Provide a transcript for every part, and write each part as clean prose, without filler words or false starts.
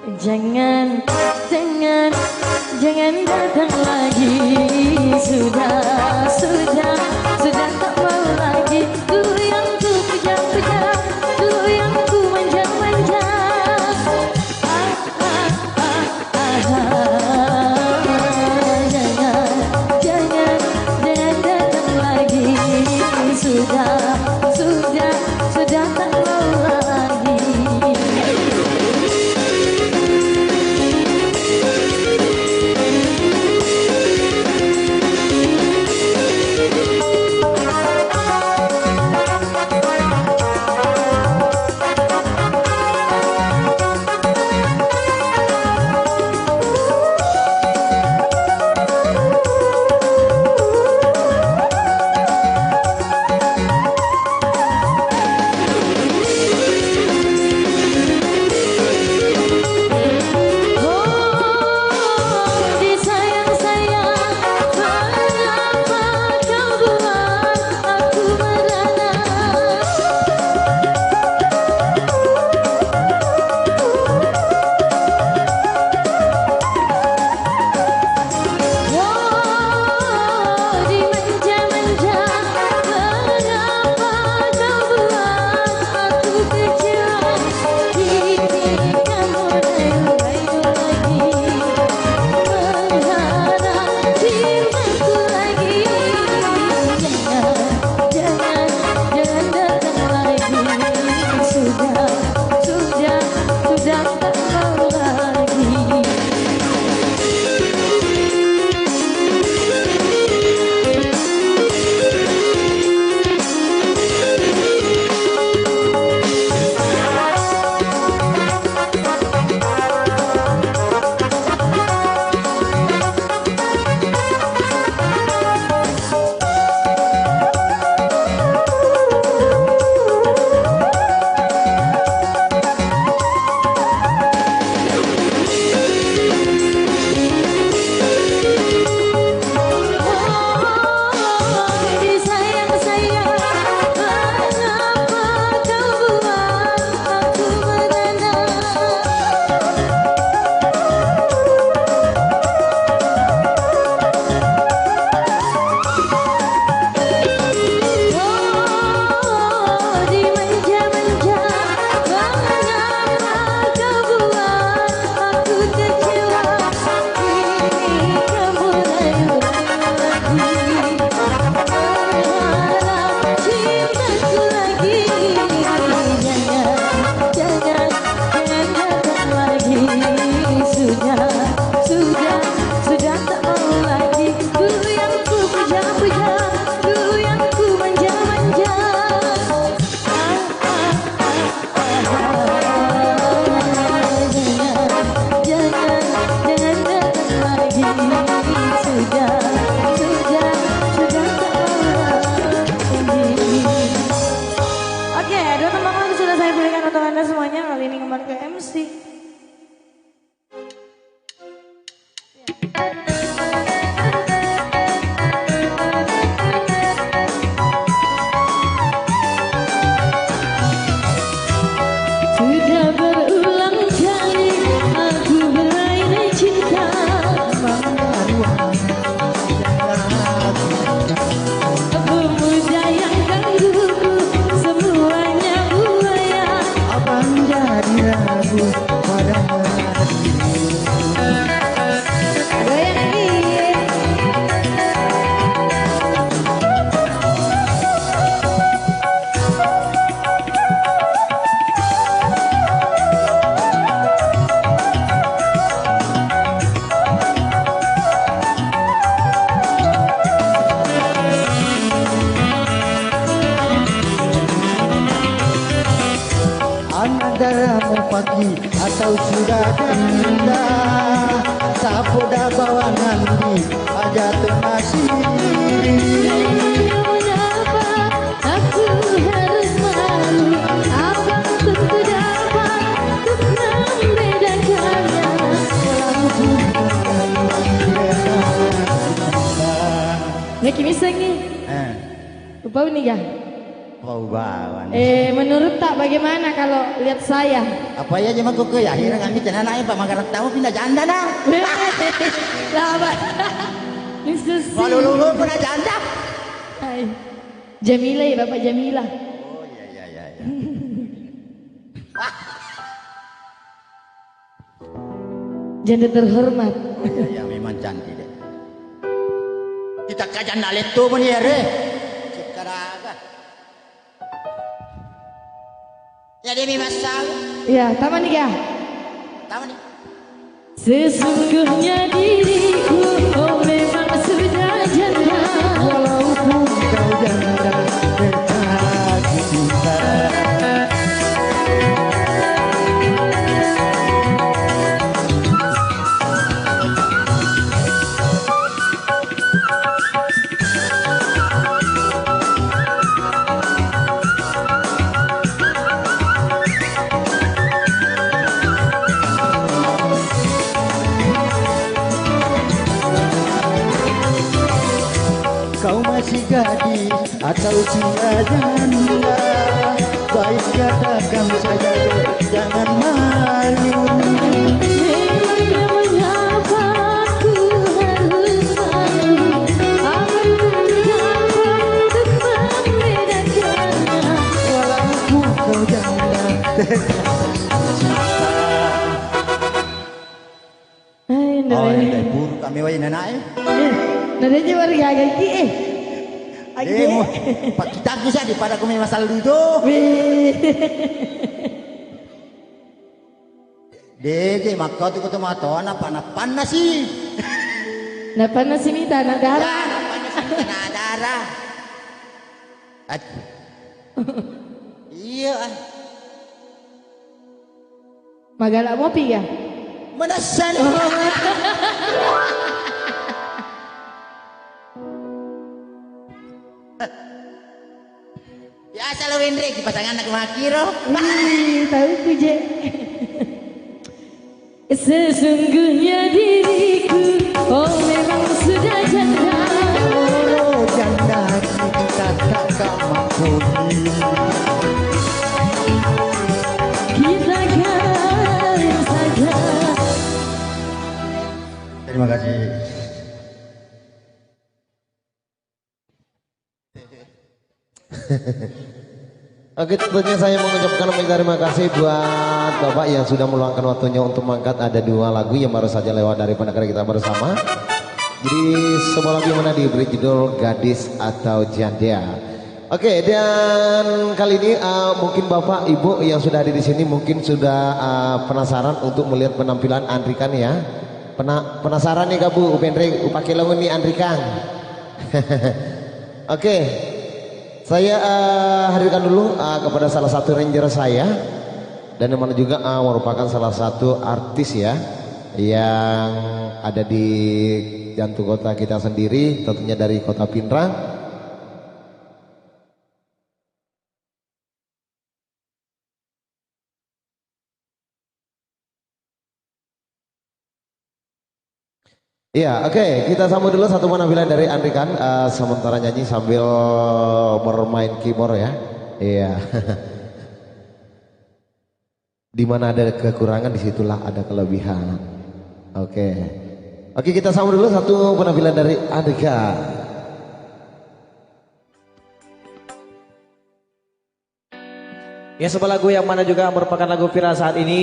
Jangan, jangan, jangan datang lagi. Sudah tak mau lagi. Dulu yang ku puja-puja, dulu yang ku manja-manja. Jangan, jangan, jangan datang lagi. Sudah tak mau lagi. Sudah tak mau lagi. Dulu yang ku puja-puja, dulu yang ku manja-manja. Jangan, jangan datang lagi. Sudah tak mau lagi. Oke, dua tembang lagu sudah saya berikan untuk Anda semuanya. Kali ini kembali ke MC. Sudah berulang kali aku berair cinta pemuda yang gangguku semuanya buaya. Abang jadi ragu pada hati. Goyang lagi. Anadaramu pagi atau sudah pindah. Sapoda bawa nanti aja masih. Kenapa aku harus malu? Abang tentu dapat untuk membedakannya. Lagi misang nih. Lupa ini kah? Bau bawan. Menurut tak bagaimana kalau lihat saya? Apa ya cuma kuku ya akhirnya kami jangan naik Pak Manggarat tamu pindah janda nah. Lah Pak. Kalau lulu pun janda. Hai. Jamila ya Bapak Jamila. Oh iya. Janda terhormat. Oh iya memang cantik deh. Kita kajan nalet tuh pun ya re. Cikaraga. Ya demi masal. Ya, taman nih ya. Tahu nih. Sesungguhnya diriku oh memang sudah janda. Walaupun kau janda tetapi cinta. Kau masih gadis atau sudah janda, baik katakan saja jangan malu. Memangnya mengapa aku harus malu? Apa untuk membedakannya? Walaupun kau janda Ay, oh nari. ini buruk kami wajah nenek. Nari warga agak Dia mau pak kita bisa daripada kami masalah itu. Dede maka tu kata mata nak panas sih. Nak panas si Mita, nak darah. Nak panas sih nak darah. Iya. Magalak mopi ya? Menasan. Ya asal Wendrik pasangan anak makiro. Tahu ku je. Sesungguhnya diriku oh memang sudah janda. Oh janda kita tak mampu. Kita kawin saja. Terima kasih. Oke, tentunya saya mengucapkan terima kasih buat Bapak yang sudah meluangkan waktunya untuk mengangkat ada 2 lagu yang baru saja lewat dari pendengar kita bersama. Jadi sebuah lagu yang mana diberi judul Gadis atau Janda. Oke, dan kali ini mungkin Bapak Ibu yang sudah ada di sini mungkin sudah penasaran untuk melihat penampilan Andrikan ya. Penasaran nih Kak Bu, Upendre upake lawan nih Andrikan. Oke. Saya hadirkan dulu kepada salah satu ranger saya dan yang mana juga merupakan salah satu artis ya yang ada di jantung kota kita sendiri, tentunya dari kota Pinrang. Iya, oke, kita sambut dulu satu penampilan dari Andrikan sementara nyanyi sambil bermain keyboard ya. Iya. Di mana ada kekurangan disitulah ada kelebihan. Oke. Oke, kita sambut dulu satu penampilan dari Andrikan. Ya, sebuah lagu yang mana juga merupakan lagu viral saat ini,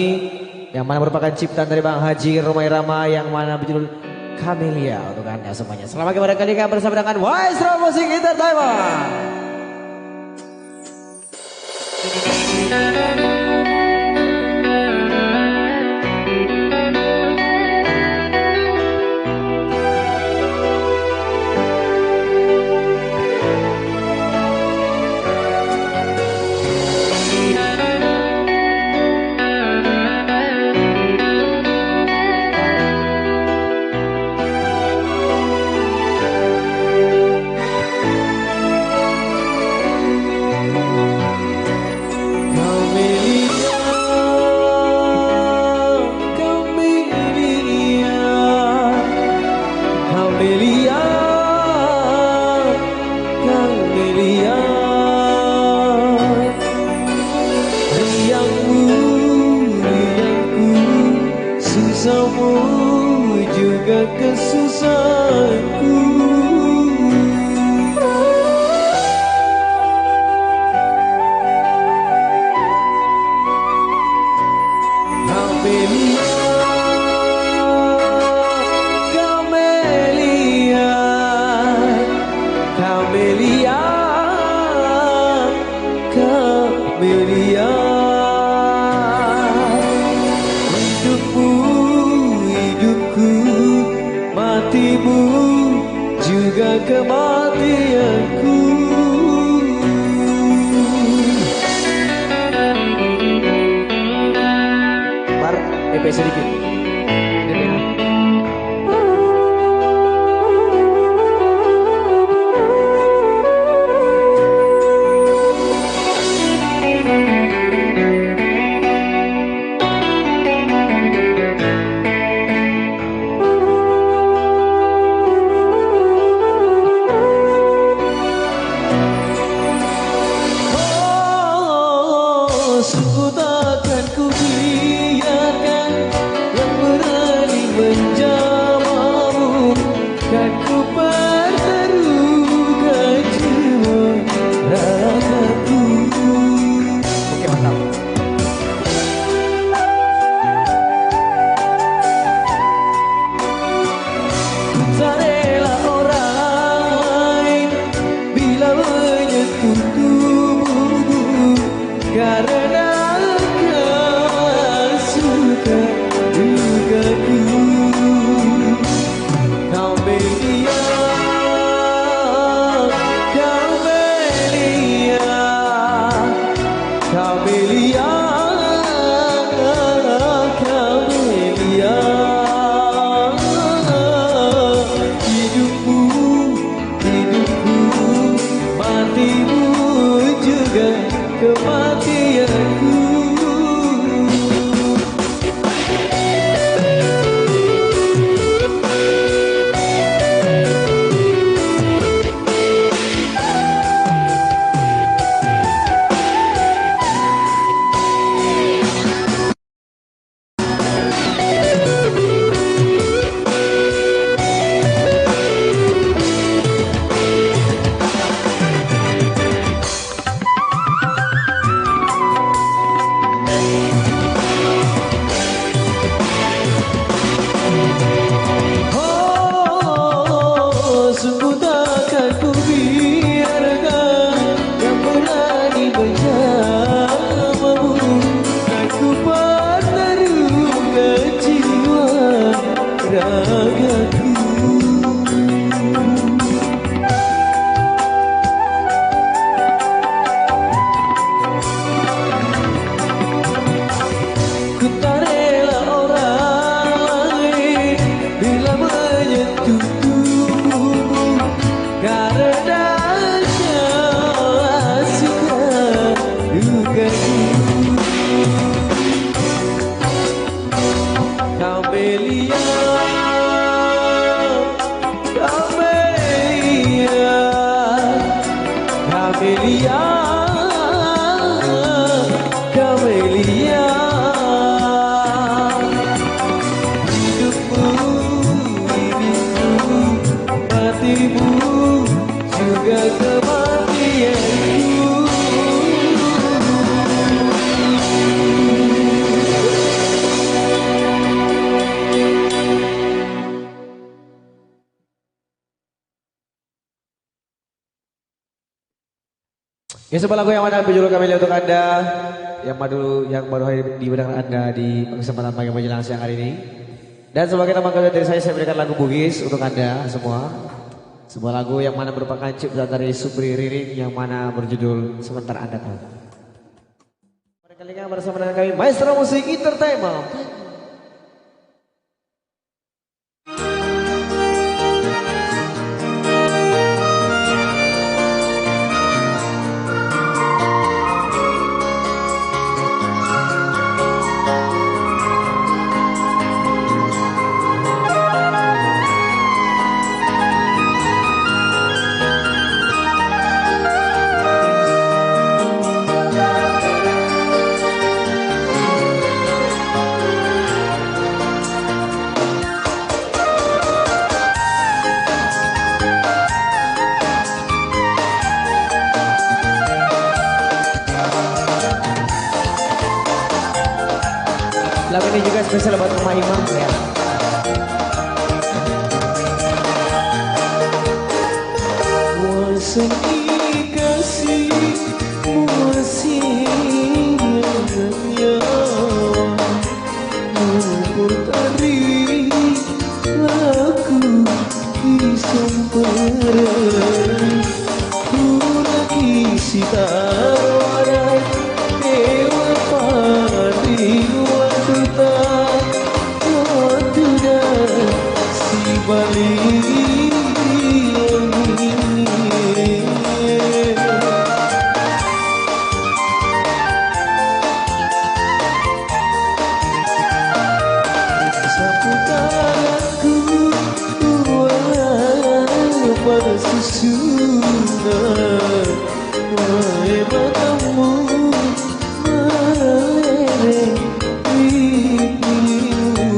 yang mana merupakan ciptaan dari Bang Haji Romai Rama, yang mana berjudul Camelia untuk Anda semuanya. Selamat kepada kalian bersama dengan Maestro Music Entertainment. susahmu juga kesusahanku. Kematianku. Bar, EP sedikit. Sungguh takkan ku biarkan yang berani menjamamu, kan ku pertaruhkan jiwa ragaku. Oke, mantap. Ku tak rela orang lain bila menyentuh tubuhmu, karena kau suka dugaku. Kamelia, Kamelia, Kamelia, Kamelia. Hidupku, hidupku, matimu juga kematianku. Sungguh takkan ku biarkan yang berani menjamamu, kan ku pertaruhkan jiwa ragaku. Ku tak rela orang lain bila menyentuh tubuhmu, karena kau suka dugaku. Kamelia, Kamelia, Kamelia, Kamelia. Hidupmu, hidupmu, matimu juga kematianku. Ya, sebuah lagu yang mana berjudul Kamelia untuk Anda yang baru hari di bedengan Anda di kesempatan pagi menjelang siang hari ini. Dan sebagai teman kerja dari saya berikan lagu Bugis untuk Anda semua. Sebuah lagu yang mana merupakan ciptaan dari Supri Riring yang mana berjudul Sebentar Anda Tahu. Pada kali ini bersama dengan kami Maestro Musik Entertainment. Lagu ini juga spesial buat Mama Imam ya. Wasani kasih muasinnya Memputari laku disempere Kuragi sitarai dewa padi waduta Waduda si balik Susunan wahai matamu meleleh pipimu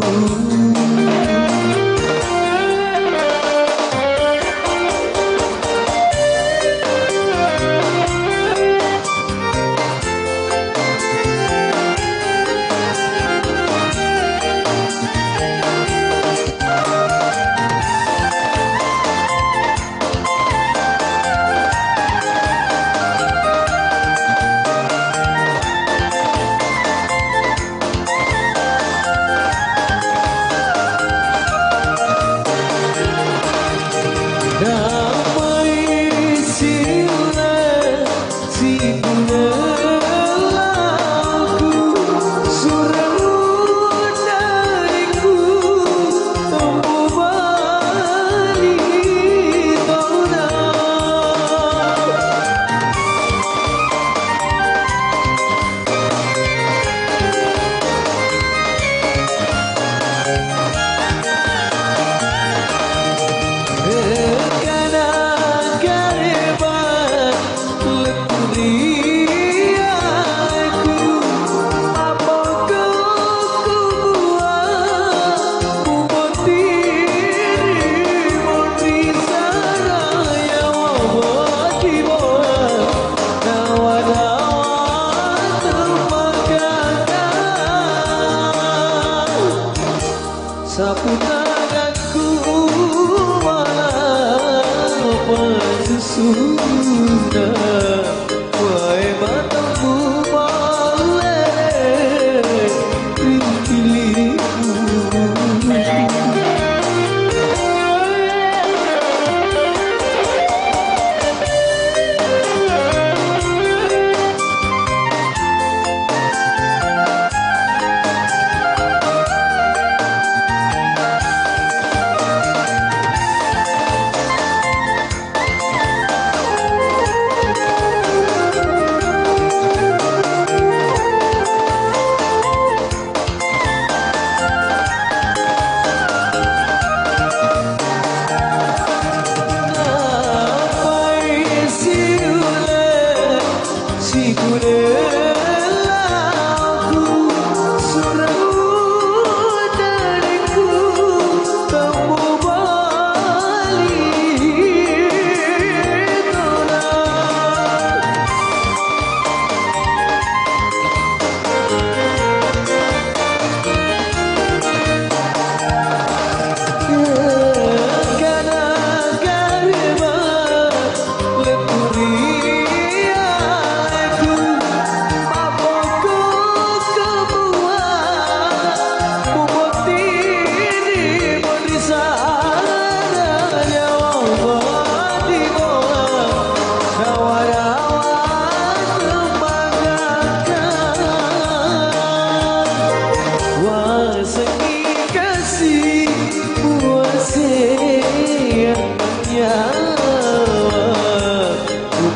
Sapu tanganku malah susunan wahai matamu meleleh pipimu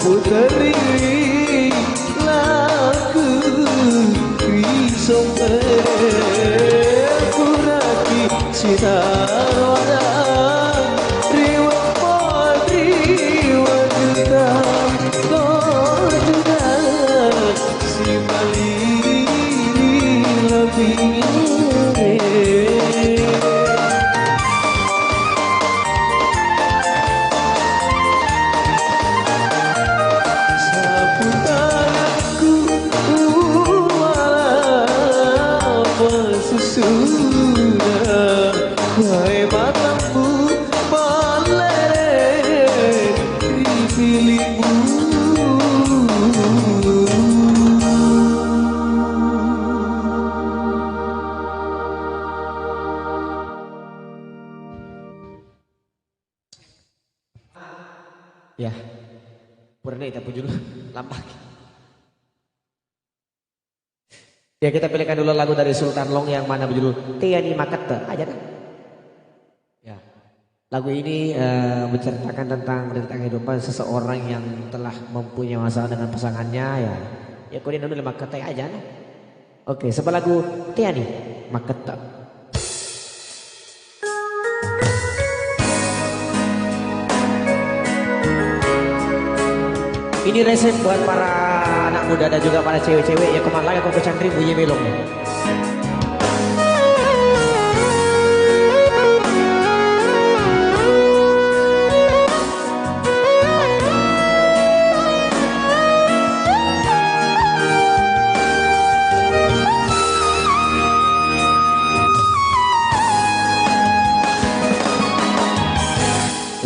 Puteri laku risompe kuraki sinarwana riwa juta juta si bali lebih Aku sesudah hai matamu meleret dipilihmu. Ya, purna kita pun juga lampak. Ya kita pilihkan dulu lagu dari Sultan Long yang mana berjudul Tiani Makata aja kan? Ya, lagu ini menceritakan tentang kehidupan seseorang yang telah mempunyai masalah dengan pasangannya ya. Ya kau dulu Makata aja kan? Oke, sebelah lagu Tiani Makata. Ini resep buat para anak muda dan juga para cewek-cewek ya kemana lagi kok kecantri bunyi melongnya.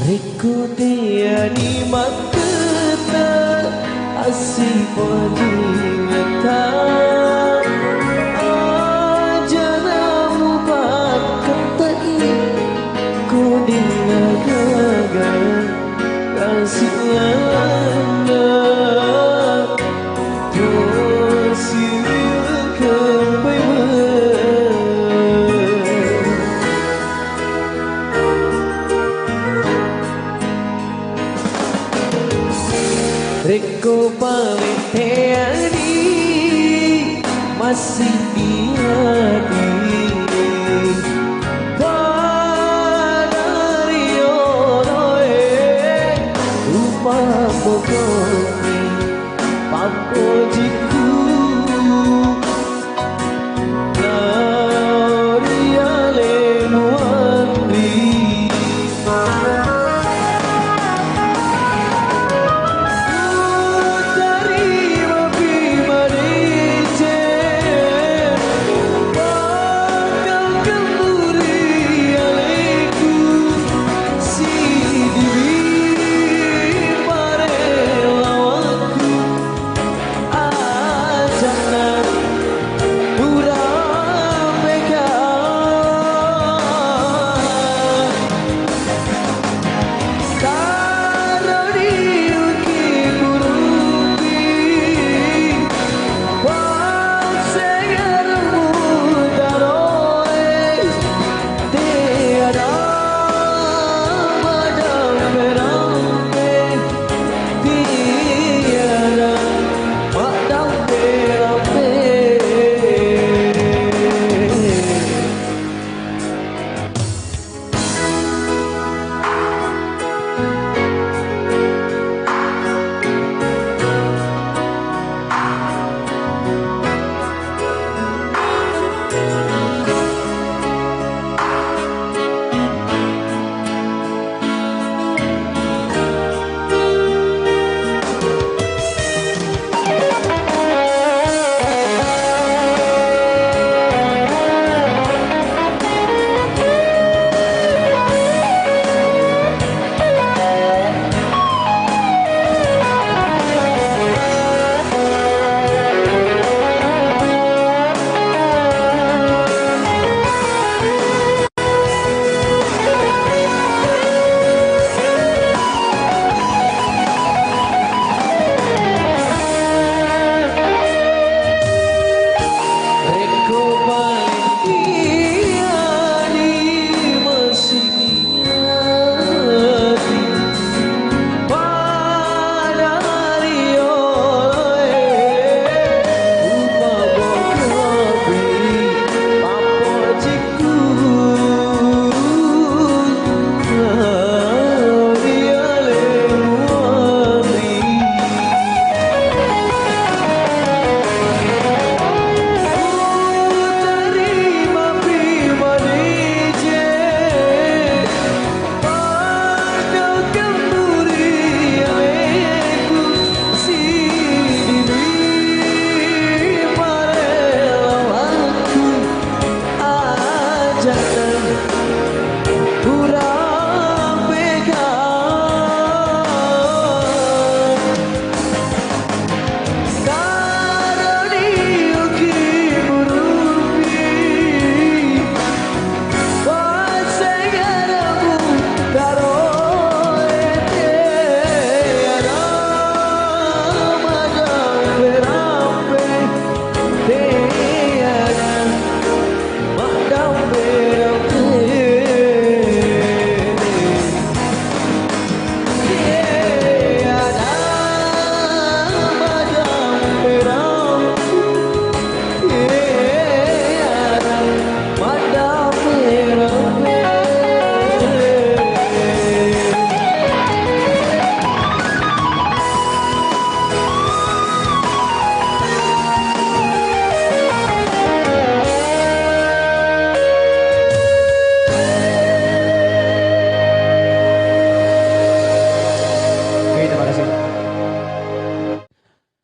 Riku dia di mata asih pojingata aja namu pakai ku dengar gagal kasih anda tersilakan baik. Riko paling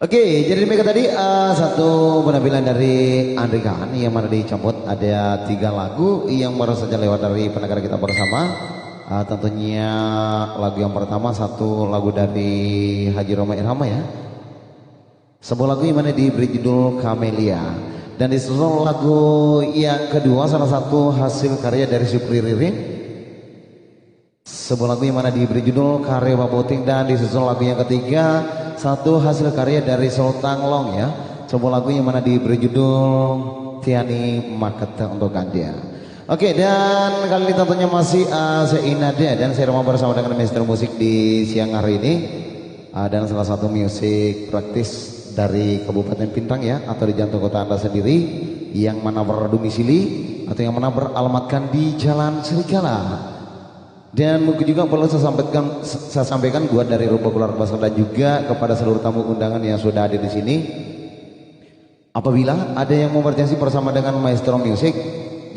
Oke, jadi demikian tadi satu penampilan dari Andri Khan yang mana dicopot. Ada 3 lagu yang baru saja lewat dari pendengar kita bersama. Tentunya lagu yang pertama satu lagu dari Haji Roma Irama ya. Sebuah lagu yang mana diberi judul Camelia. Dan disusul lagu yang kedua salah satu hasil karya dari Supri Ririn. Sebuah lagu yang mana diberi judul Karya Baboting. Dan disusul lagu yang ketiga satu hasil karya dari Sultan Long ya. Sebuah lagu yang mana diberi judul Tiani Maketa untuk Gandia. Oke, dan kali ini tentunya masih saya Inada dan saya Roma bersama dengan Mister Musik di siang hari ini. Dan salah satu musik praktis dari Kabupaten Pintang ya, atau di jantung kota Anda sendiri, yang mana berdomisili atau yang mana beralamatkan di Jalan Serigala. Dan mungkin juga perlu saya sampaikan buat dari Rupa Kular Basar dan juga kepada seluruh tamu undangan yang sudah hadir di sini. Apabila ada yang mau berjanji bersama dengan Maestro Music,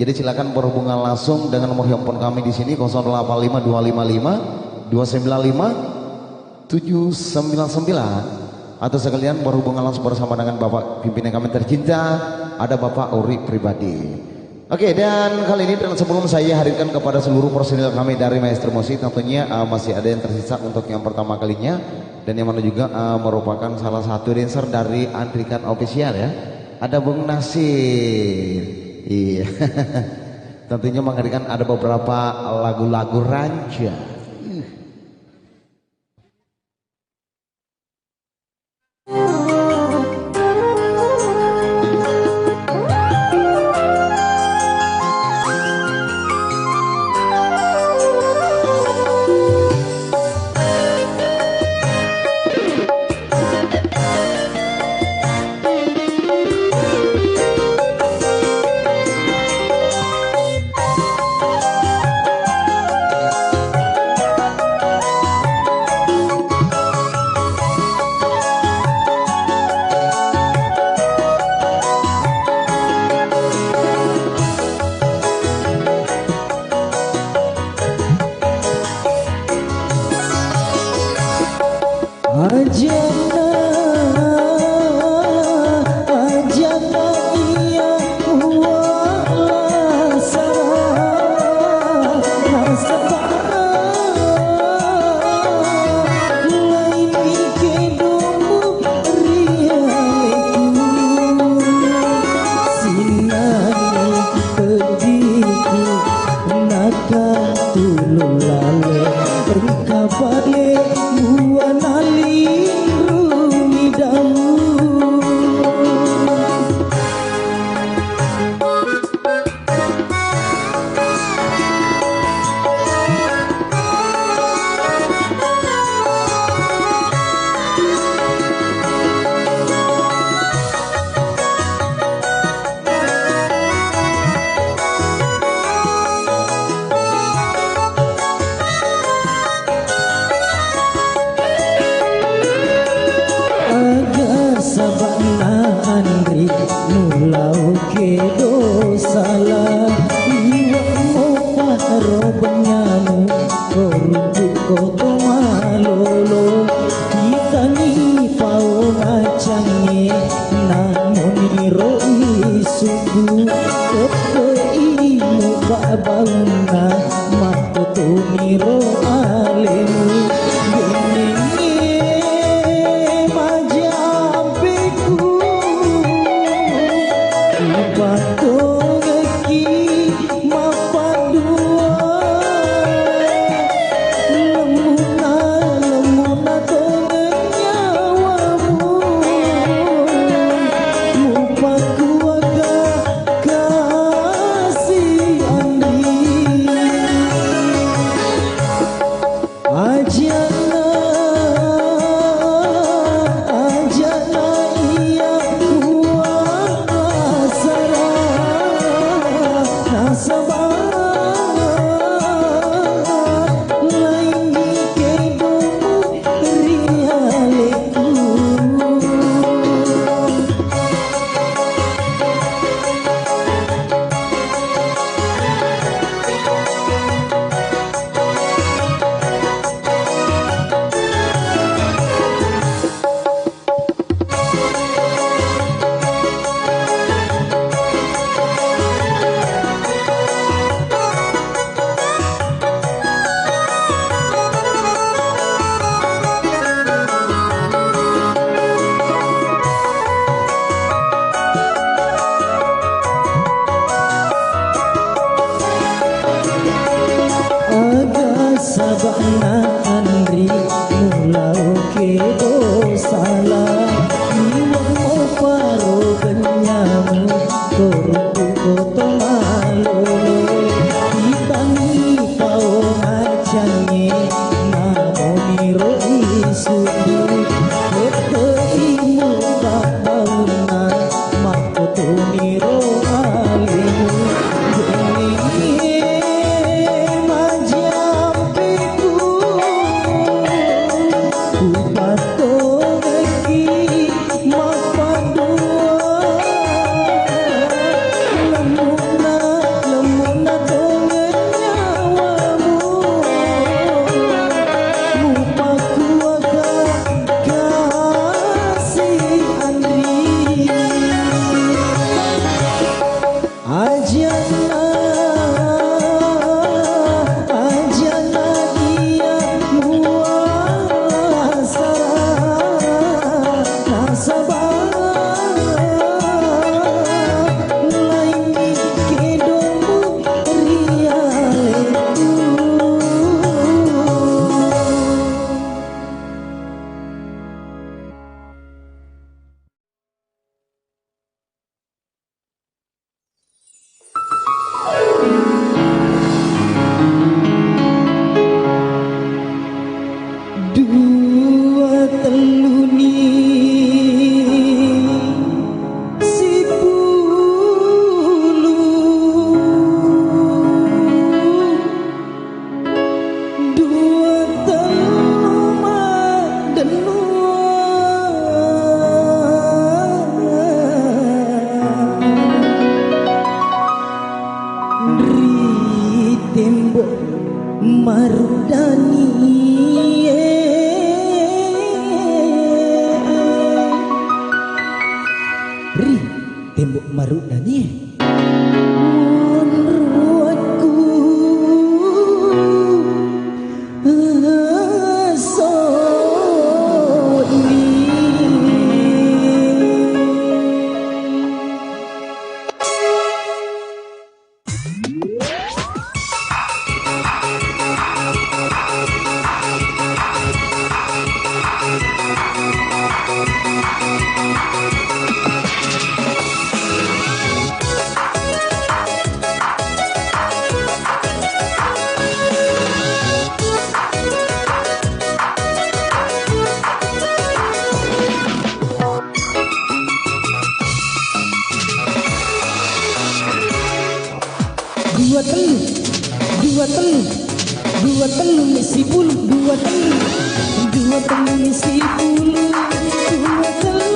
jadi silakan berhubungan langsung dengan nomor handphone kami di sini 085255 295 799, atau sekalian berhubungan langsung bersama dengan Bapak pimpinan kami tercinta, ada Bapak Uri pribadi. Oke, dan kali ini dan sebelum saya hadirkan kepada seluruh personil kami dari Maestro Musik, tentunya masih ada yang tersisa untuk yang pertama kalinya, dan yang mana juga merupakan salah satu dancer dari Andri Khan Official ya. Ada Bung Nasir. Iya. Tentunya menghadirkan ada beberapa lagu-lagu ranja. sabak bauna makutumi ro alemu bengi majampiku upatongeki mapadua lemuna tongen nyawamu mupaku agak kasih andi ajana iya kuat asara nasabah lain kedomu rialeku agak sabana andri mulau ke salah iwang mau paro kenyamu koruku koto malo ditani pao macangi namo miro isudu koto imu tak bauna makoto miro alimu bengi majampiku upatongeki mapadua lemuna tongen nyawamu mupaku agak kasih andri ajana iya muasara nasabah lain kedomu rialeku dua teluni si pulu dua telu madenua ri tembok marudani ri tembok marudani menurutku dua telu misi bulu dua telu misi bulu dua telu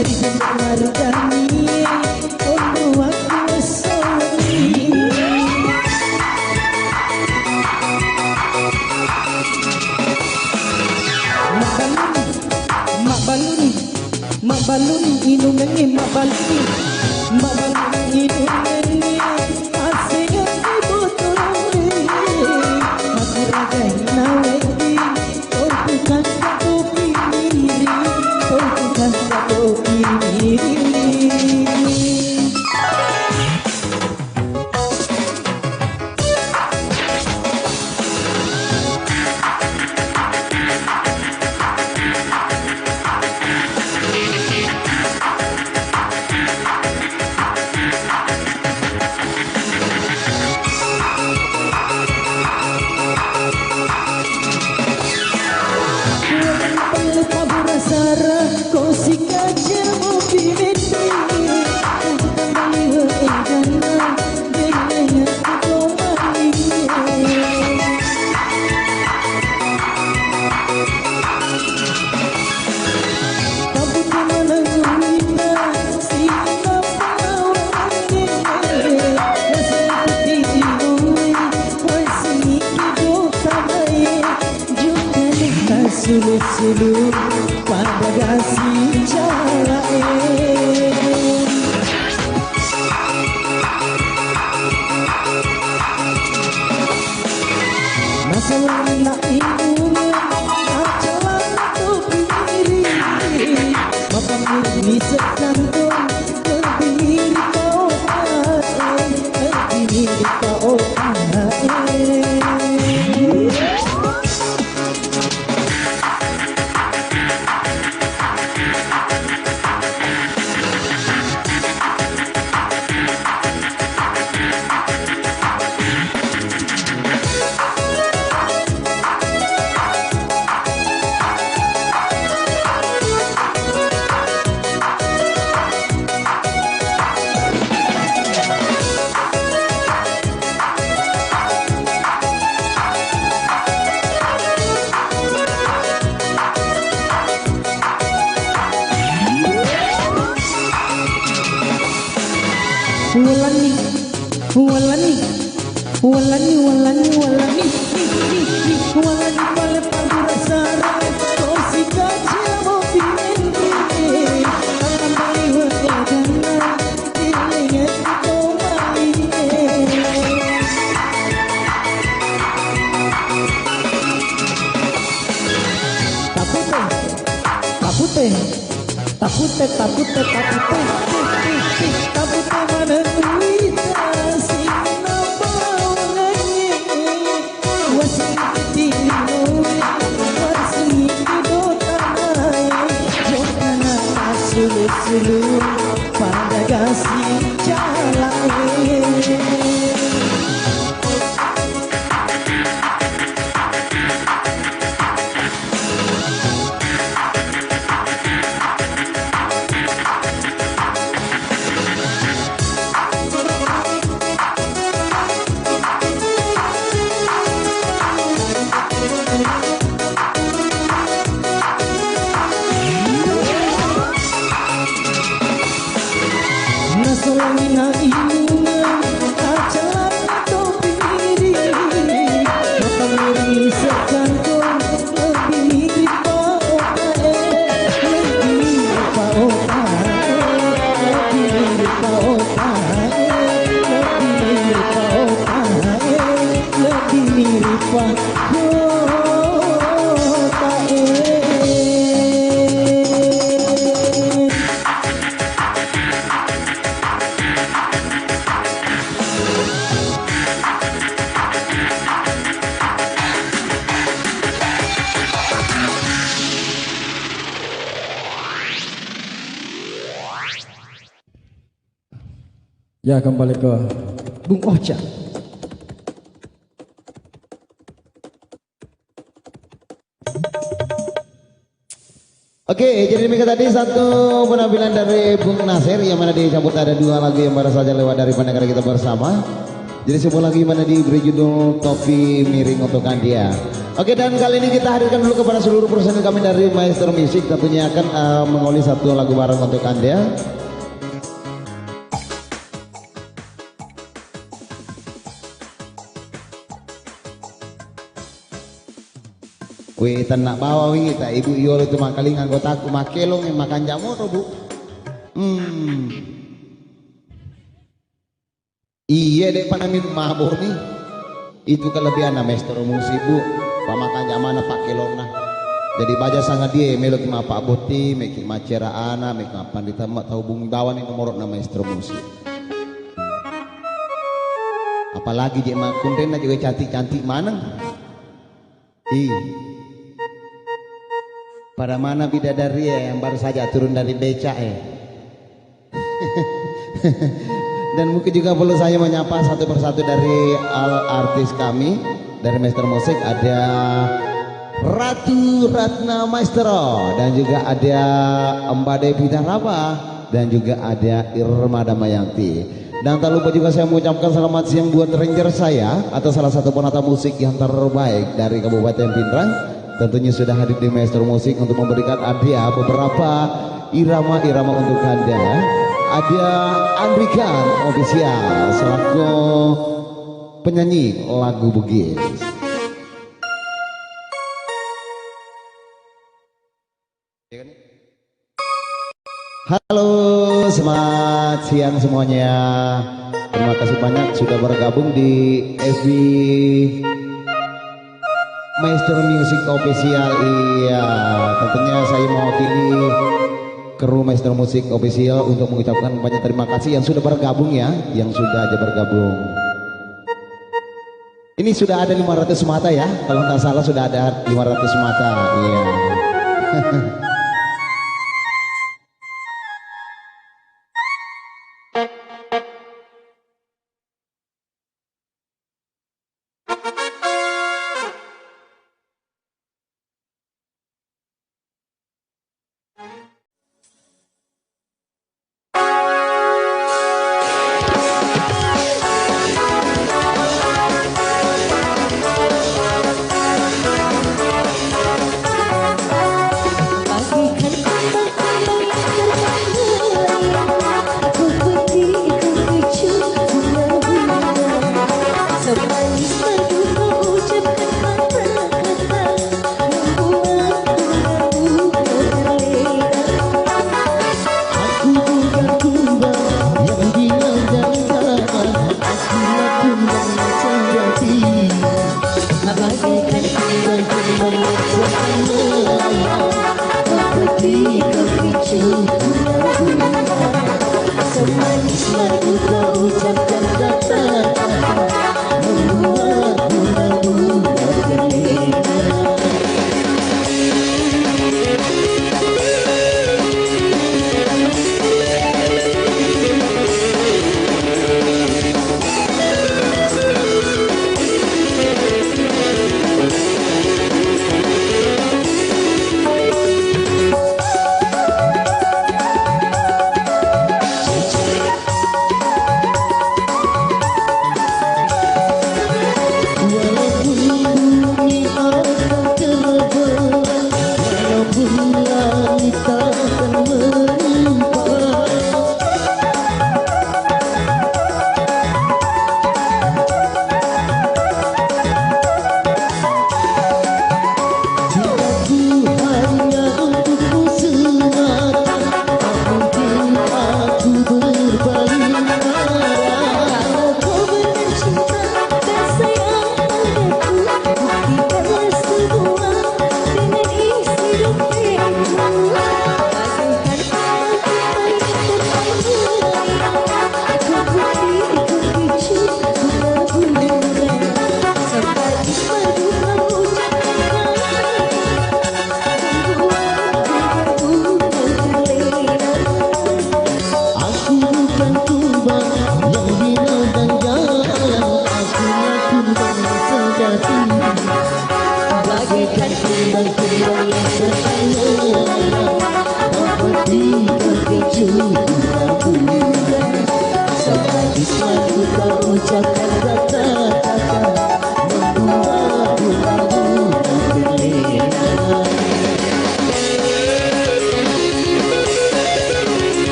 ribu margani ono aku sawani mak baluni inu mengi mak baluni inu mengi sulu-sulu pada kasih calain. Masalah nak ingat acalan topi diri, maka mirip sekantong lebih kau lebih kau walani walani walani walani walani walani pale pagura sara kosi kacil movimenti akan bali wadana ilingat kau tapute tapute tapute tapute tapute mana tuita sina bawangannya wasing ketinoe wasing kedotanai jokana sulu-sulu pada kasih calain. Nasolina inungan acalan topi diri, maka mirip sekantong lebih mirip paotae, lebih mirip paotae, lebih mirip paotae, lebih mirip paotae, lebih mirip paotae. Ya, kembali ke Bung Ocha. Oke, jadi demikian tadi satu penampilan dari Bung Nasir yang mana dicabut ada dua lagu yang baru saja lewat dari negara kita bersama. Jadi sebuah lagu yang mana diberi judul Topi Miring untuk Kandia. Oke, dan kali ini kita hadirkan dulu kepada seluruh personil kami dari Maestro Music, tentunya akan menguli satu lagu bareng untuk Kandia. Wih, tenak bawa wingi tak ibu iyo itu makali anggota aku makelong yang makan jamur bu. Iya dek panamin mabuk nih. Itu kelebihan Maestro Musik bu. Pamakan jamana pak kelong nah. Jadi baja sangat dia melok ma pak boti, meki macera ana, meki pandita mak tahu bung dawan ini nomor na Maestro Musik. Apalagi dia mak kunden juga cantik-cantik mana? Pada mana bidadari yang baru saja turun dari beca Dan mungkin juga perlu saya menyapa satu persatu dari artis kami dari Maestro Musik. Ada Ratu Ratna Maestro, dan juga ada Mbak Devi Daraba, dan juga ada Irma Damayanti. Dan tak lupa juga saya mengucapkan selamat siang buat ranger saya atau salah satu penata musik yang terbaik dari Kabupaten Pindrang. Tentunya sudah hadir di Maestro Musik untuk memberikan hadiah beberapa irama-irama untuk Anda. Ada Andrikan Official selaku penyanyi lagu Bugis. Halo, selamat siang semuanya. Terima kasih banyak sudah bergabung di FB Master Music Official. Iya, tentunya saya mewakili kru Master Music Official untuk mengucapkan banyak terima kasih yang sudah bergabung ya, yang sudah aja bergabung. Ini sudah ada 500 mata ya, kalau nggak salah sudah ada 500 mata. Iya.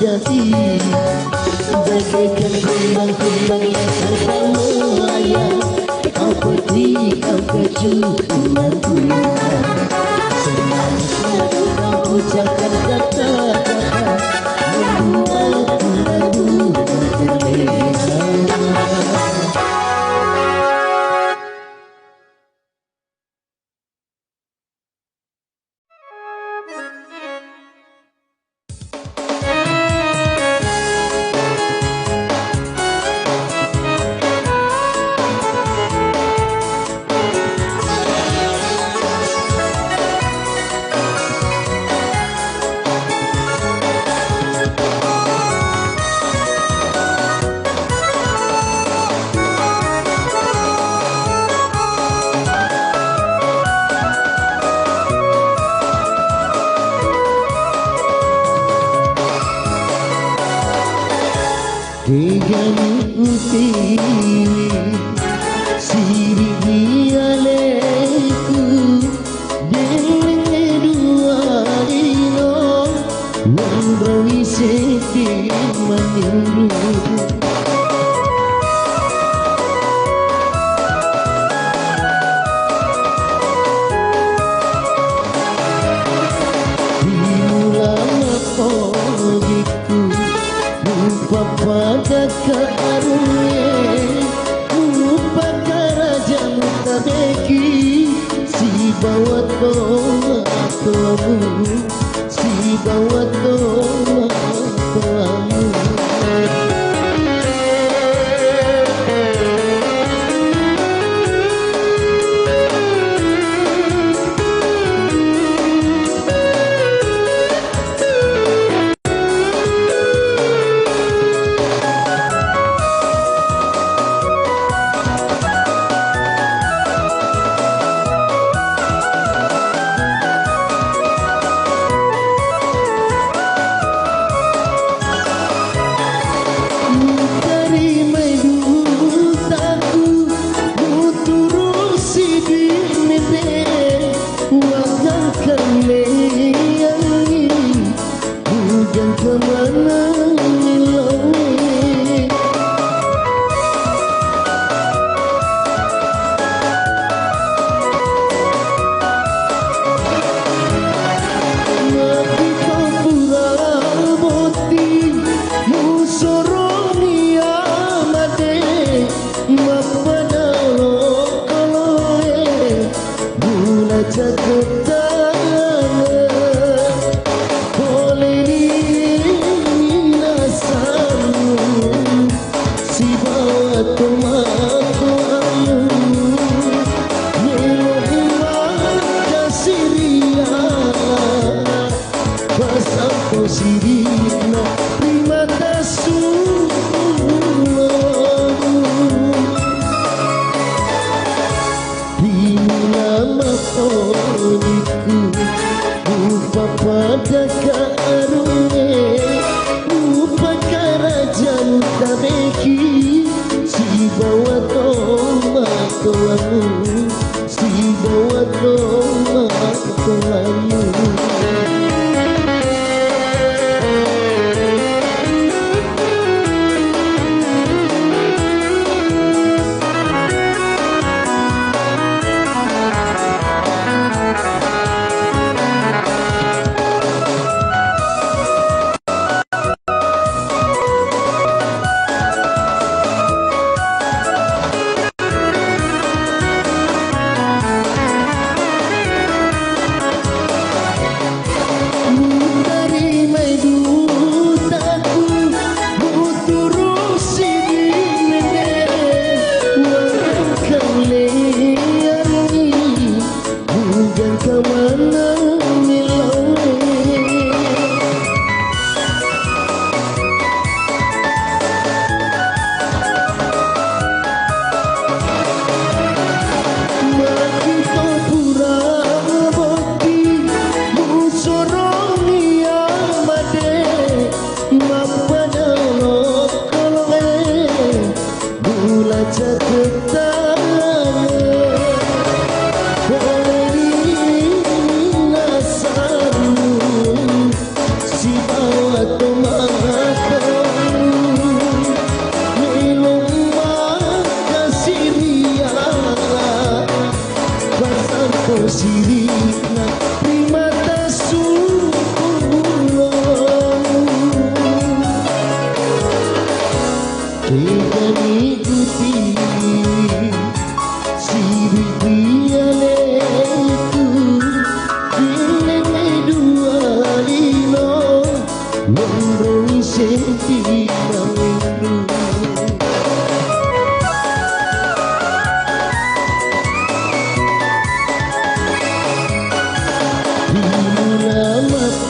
sejati bagaikan kumbang-kumbang yang serta melayang. Kau baju penampilan. Semanisnya kau ucapkan kata-kata membuatku ragu dan terlena. Digani utiwi siri dialeku dene dua ino wandrawi seti maniru. Pada kearunye lupa karaja mutabeki si bawa tolamu si bawa tolamu.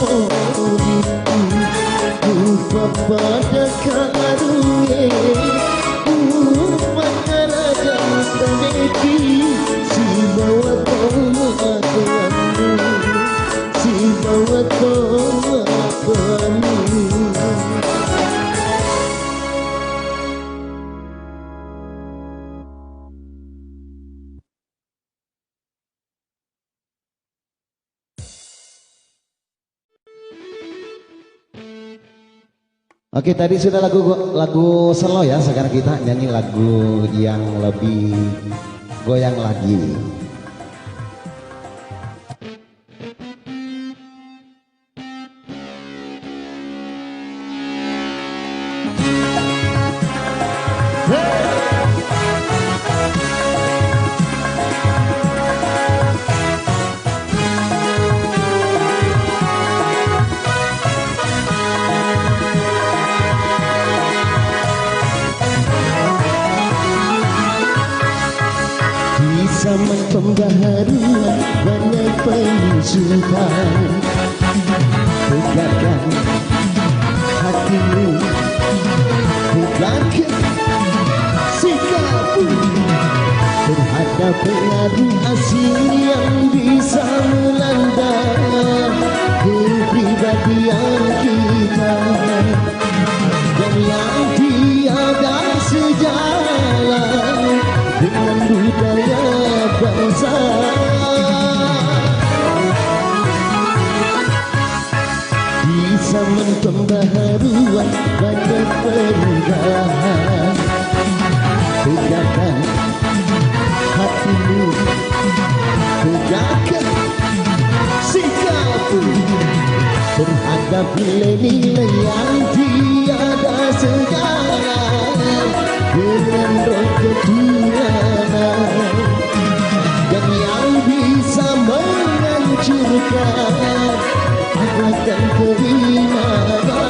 poliku lupa pada karunia lupa raja mutabeki si bawa tolak tuanmu si bawa tolak tuanmu. Oke, tadi sudah lagu slow ya. Sekarang kita nyanyi lagu yang lebih goyang lagi. Zaman pembaharuan banyak penyusupan, tegakkan hatimu, tegakkan sikapmu terhadap pengaruh asing yang bisa melanda kepribadian kita dan yang tiada sejalan dengan budaya bangsa. Di zaman pembaharuan banyak perubahan, tegakkan hatimu, tegakkan sikapmu terhadap nilai-nilai yang tiada sejalan dengan roh ketuhanan dan yang bisa menghancurkan akhlak dan keimanan.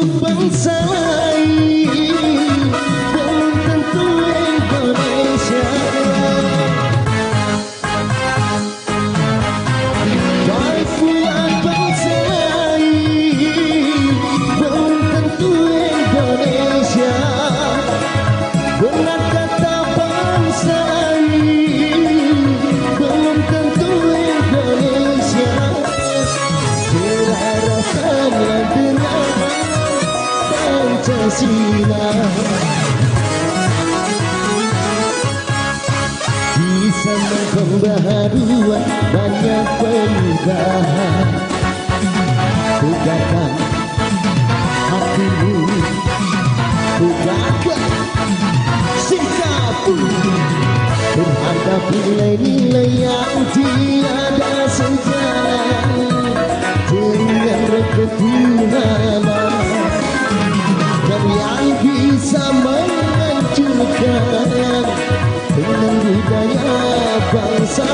Bangsa lain belum tentu Indonesia. Papua bangsa lain belum tentu Indonesia. Benar kata bangsa lain belum tentu Indonesia. Serarakanlah dengan Pancasila. Di zaman pembaharuan banyak perubahan, tegakkan hatimu, tegakkan sikapmu terhadap nilai-nilai yang tiada sejalan dengan roh ketuhanan dan yang bisa menghancurkan dengan budaya bangsa.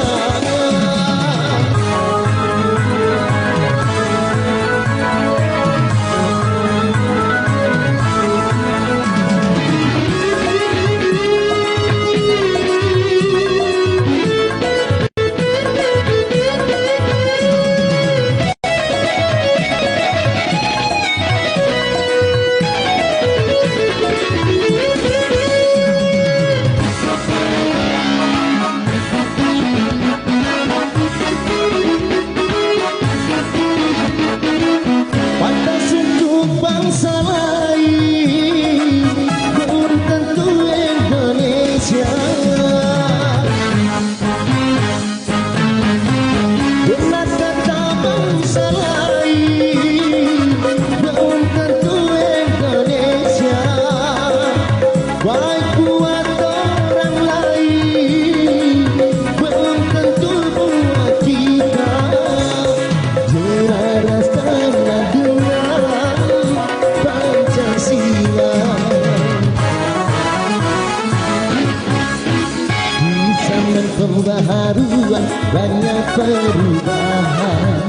pembaharuan, banyak perubahan.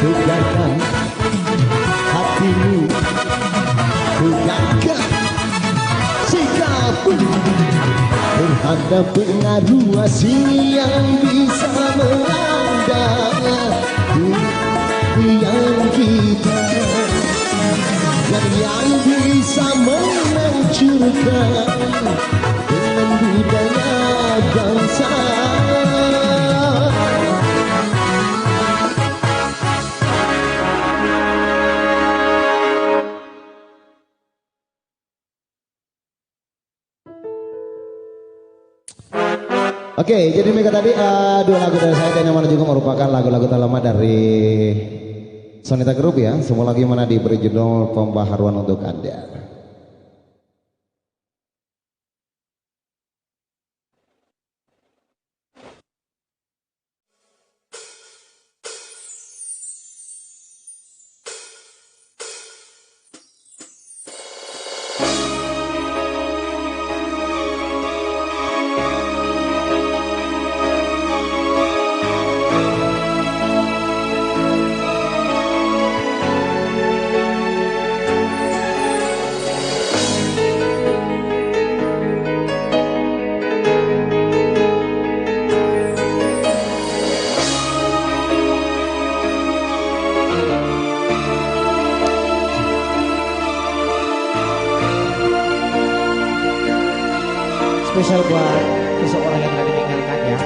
Tegarkan hatimu, tegakkan sikapmu terhadap pengaruh asing yang bisa melanda yang kita, dan yang bisa menghancurkan dengan budaya bangsa. Oke, jadi mereka tadi dua lagu dari saya dan yang mana juga merupakan lagu-lagu terlama dari Sonita Group ya. Semua lagu yang mana diberi judul Pembaharuan untuk Anda. Spesial buat seseorang yang telah ditinggalkan ya.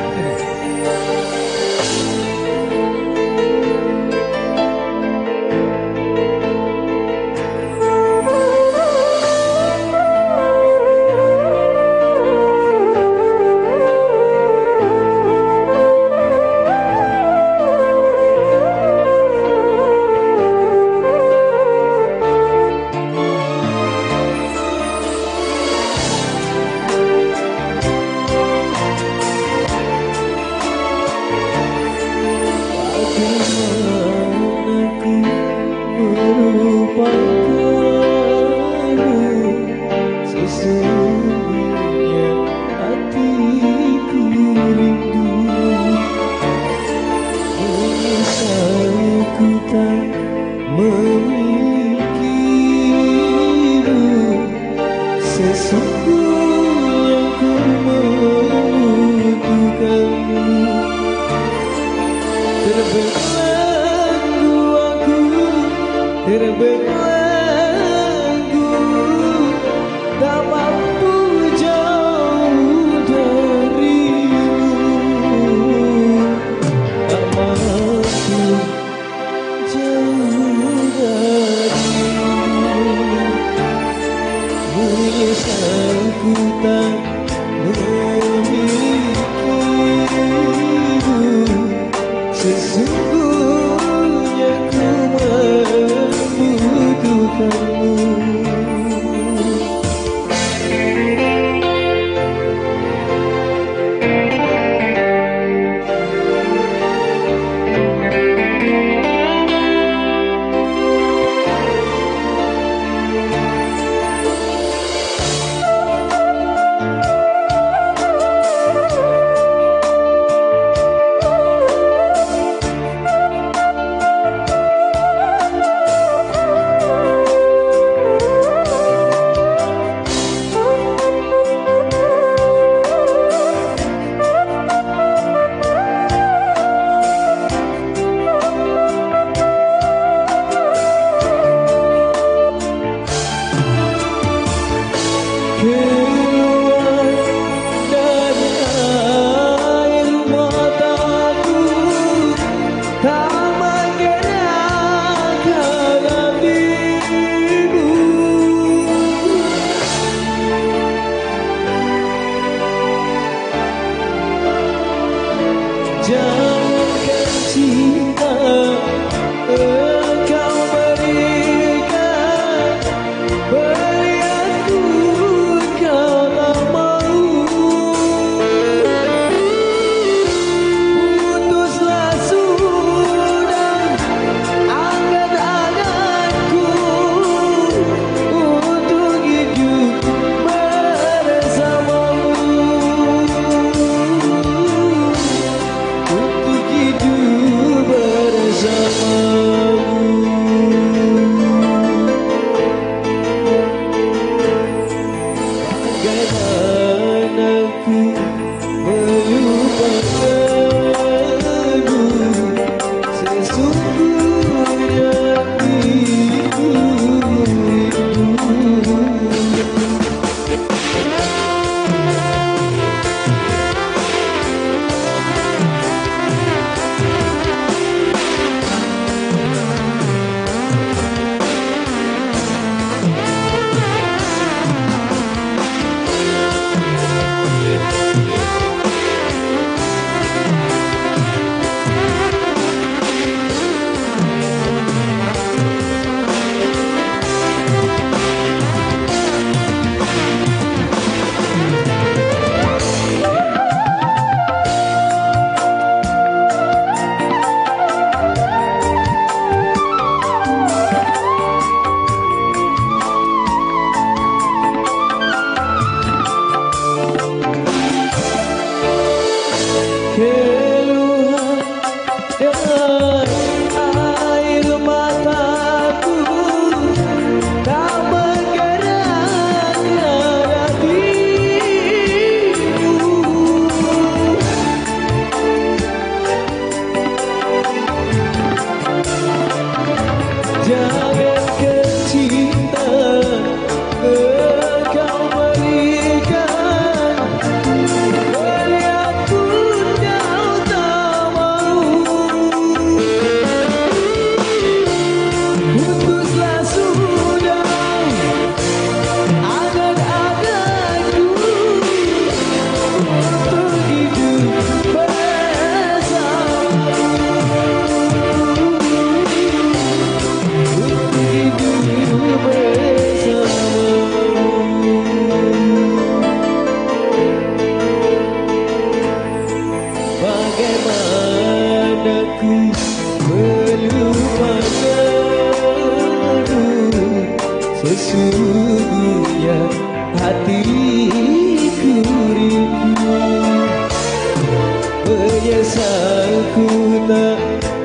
Menyesalku tak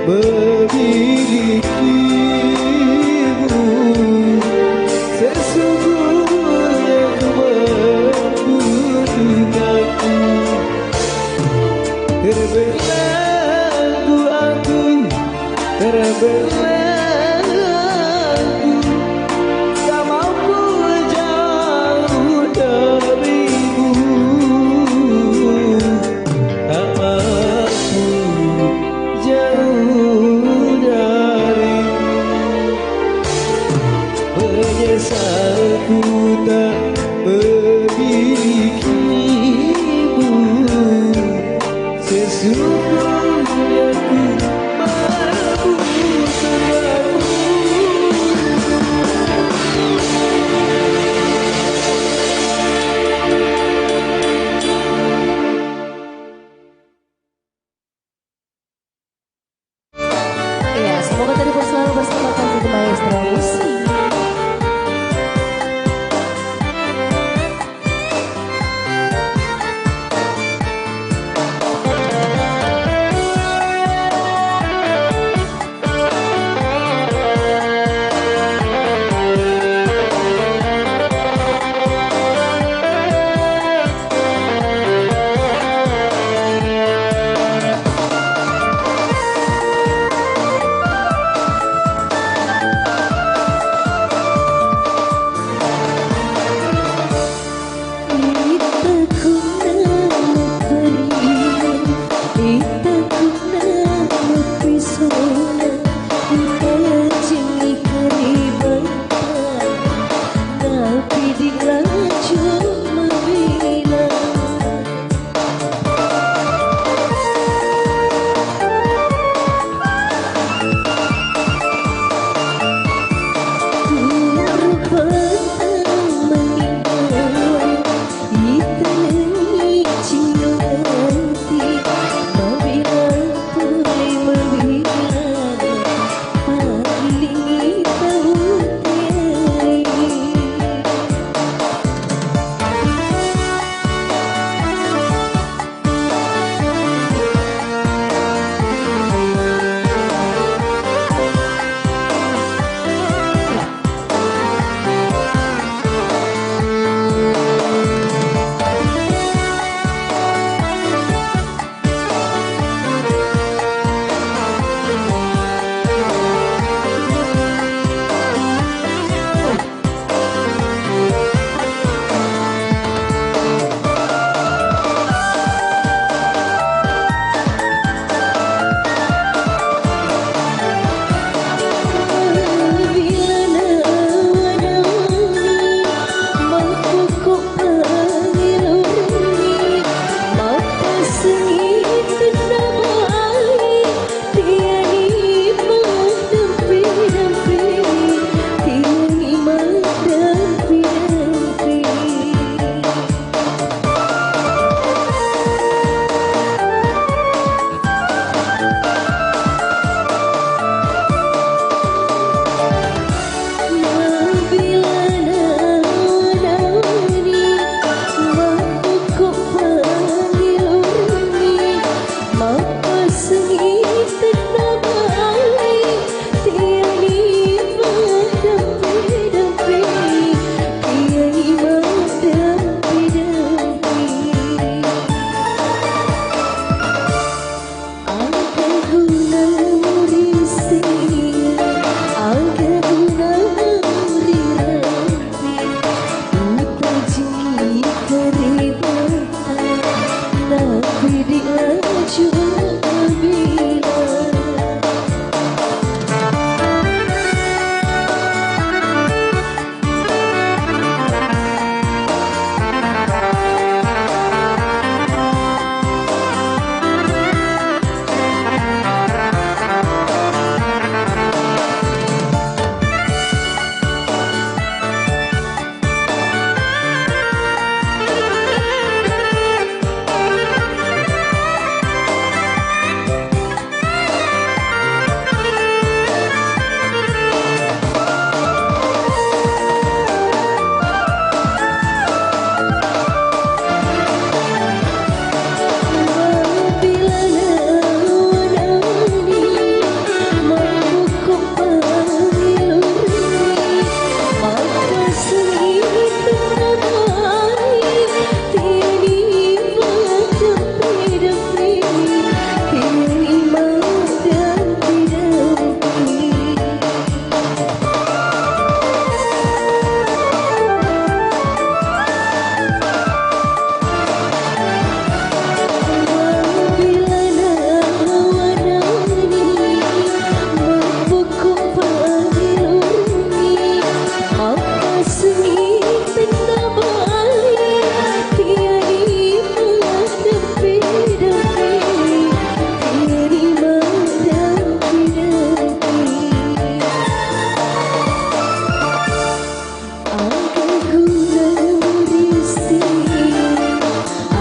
memilikimu. Sesungguhnya ku membutuhkanmu. Terbelenggu aku, terbelenggu, tak mampu jauh darimu, tak mampu jauh darimu. Menyesalku tak memilikimu. Sesungguhnya ku mampu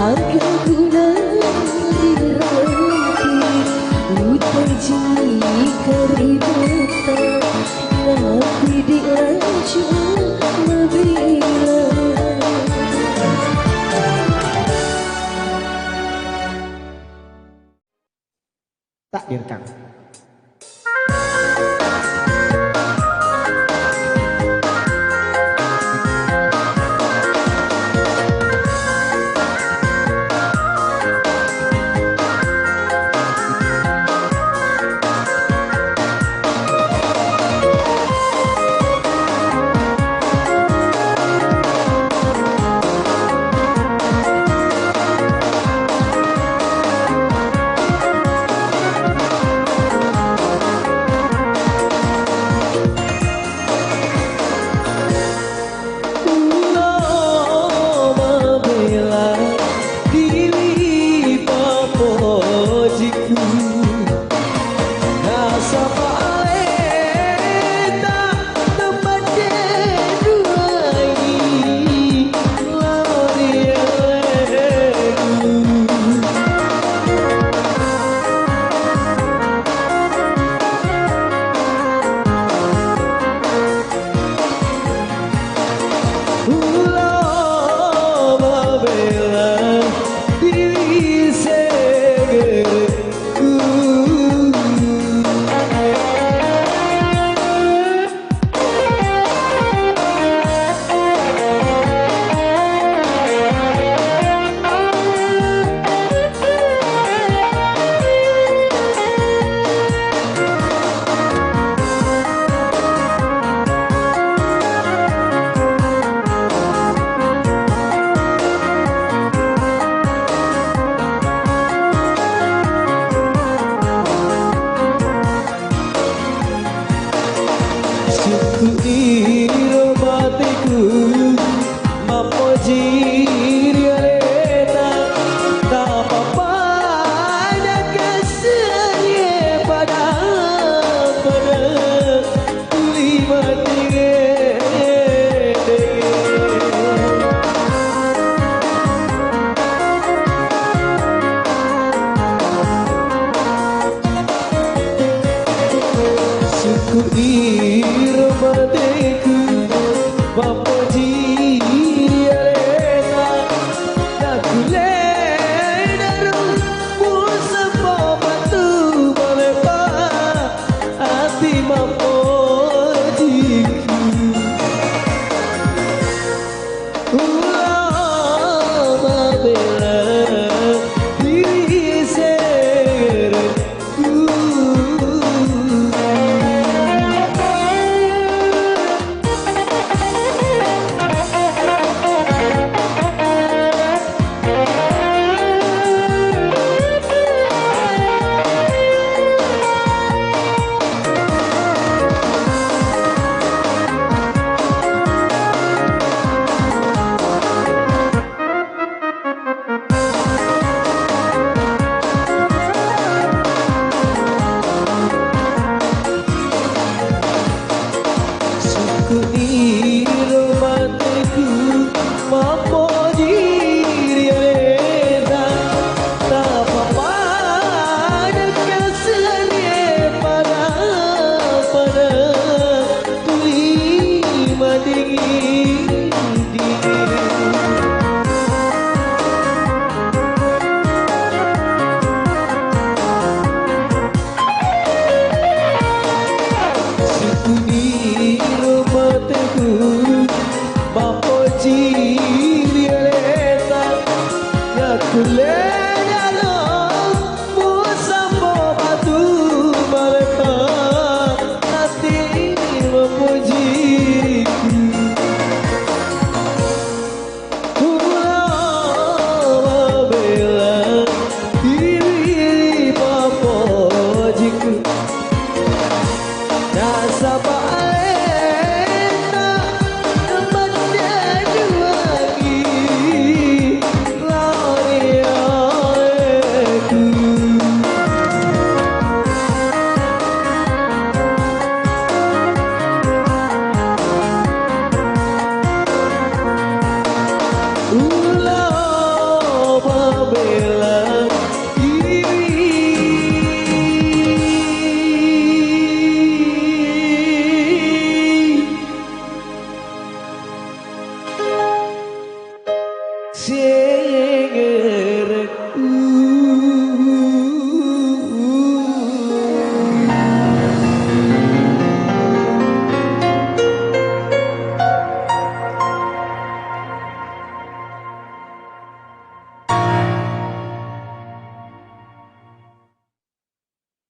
akan ku nanti utai jika ribatan tapi dilanjut bila Takdir Kang.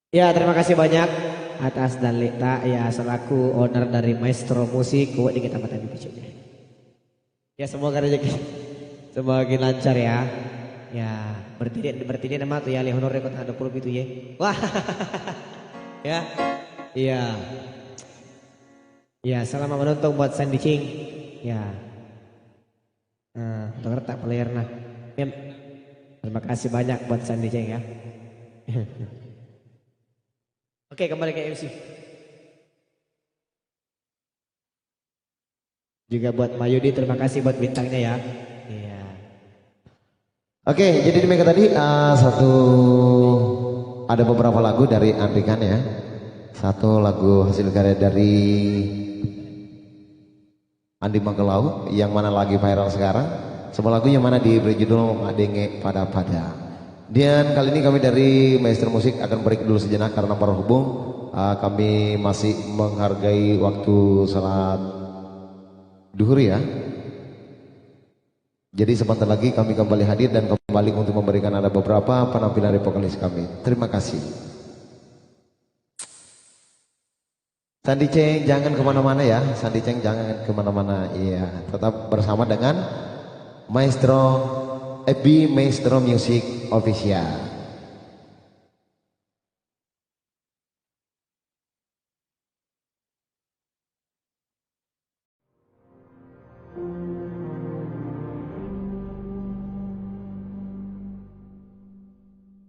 Ya, terima kasih banyak atas Dalita ya selaku owner dari Maestro Musik kuat di kita di videonya. Ya semoga rezeki semakin lancar ya. Ya berarti dia nama tuh ya li honor rekod ada 20 itu ya. Wah. Ya. Iya. Ya selamat menonton buat Sandy King. Ya. Nah, untuk retak player nah. Terima kasih banyak buat Sandy King ya. Oke, kembali ke MC. Juga buat Mayudi, terima kasih buat bintangnya ya. Iya. Oke, jadi demikian tadi ada beberapa lagu dari Andrikan ya. Satu lagu hasil karya dari Andi Manggelau yang mana lagi viral sekarang. Sebuah lagu yang mana diberi judul Madenge Pada Pada. Dan kali ini kami dari Maestro Musik akan break dulu sejenak karena berhubung kami masih menghargai waktu salat duhur ya. Jadi sebentar lagi kami kembali hadir dan kembali untuk memberikan ada beberapa penampilan dari vokalis kami. Terima kasih. Sandy Ceng jangan kemana-mana ya. Sandy Ceng jangan kemana-mana. Iya, tetap bersama dengan Maestro Ebi Maestro Music Official.